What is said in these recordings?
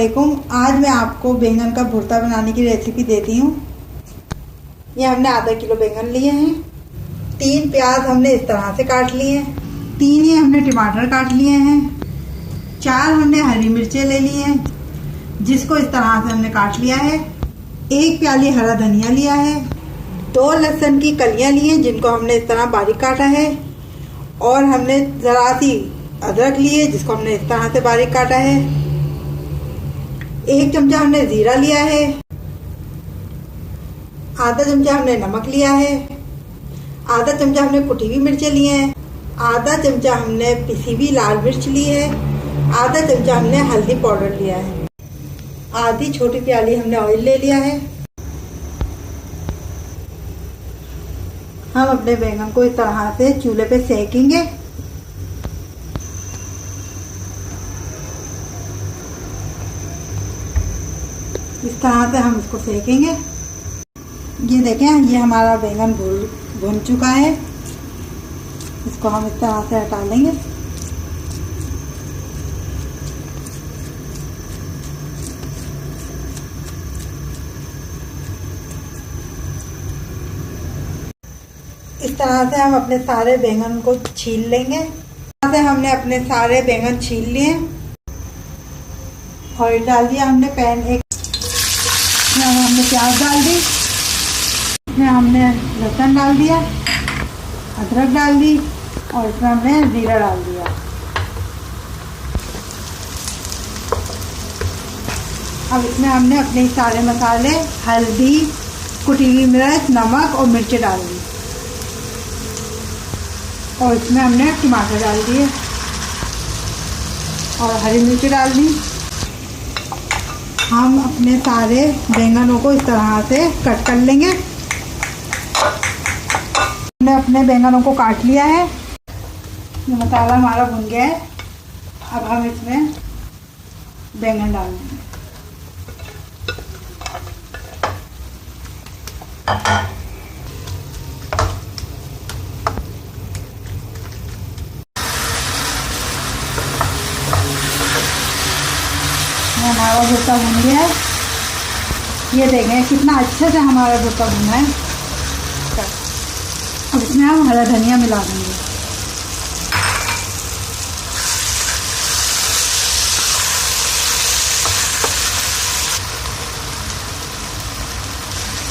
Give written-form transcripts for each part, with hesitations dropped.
वालेकुम। आज मैं आपको बैंगन का भुर्ता बनाने की रेसिपी देती हूँ। ये हमने आधा किलो बैंगन लिए हैं। 3 प्याज हमने इस तरह से काट लिए हैं। 3 ही हमने टमाटर काट लिए हैं। 4 हमने हरी मिर्चें ले ली हैं, जिसको इस तरह से हमने काट लिया है। 1 प्याली हरा धनिया लिया है। 2 लहसुन की कलियाँ ली हैं, जिनको हमने इस तरह बारीक काटा है। और हमने ज़रा सी अदरक ली है, जिसको हमने इस तरह से बारीक काटा है। 1 चमचा हमने जीरा लिया है। आधा चमचा हमने नमक लिया है। आधा चमचा हमने कुटी हुई मिर्चें ली हैं। आधा चमचा हमने पिसी हुई लाल मिर्च ली है। आधा चमचा हमने हल्दी पाउडर लिया है। आधी छोटी प्याली हमने ऑयल ले लिया है। हम अपने बैंगन को इस तरह से चूल्हे पे सेकेंगे। इस तरह से हम इसको सेकेंगे। ये देखें, ये हमारा बैंगन भुन चुका है। इसको हम इस तरह से हटा लेंगे। इस तरह से हम अपने सारे बैंगन को छील लेंगे। इस तरह से हमने अपने सारे बैंगन छील लिए। ऑयल डाल दिया हमने पैन एक। इसमें हमने प्याज डाल दी। इसमें हमने लहसुन डाल दिया, अदरक डाल दी और इसमें हमने जीरा डाल दिया। अब इसमें हमने अपने सारे मसाले, हल्दी, कुटी हुई मिर्च, नमक और मिर्ची डाल दी। और इसमें हमने टमाटर डाल दिए और हरी मिर्ची डाल दी। हम अपने सारे बैंगनों को इस तरह से कट कर लेंगे। हमने अपने बैंगनों को काट लिया है। ये मसाला हमारा भुन गया है। अब हम इसमें बैंगन डाल देंगे। हमारा भुर्ता भुन गया है। ये देखें कितना अच्छे से हमारा भुर्ता भुना है। अब इसमें हम हरा धनिया मिला देंगे।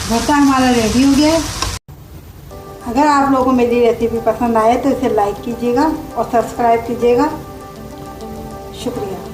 भुर्ता हमारा रेडी हो गया है। अगर आप लोगों को मेरी रेसिपी पसंद आए तो इसे लाइक कीजिएगा और सब्सक्राइब कीजिएगा। शुक्रिया।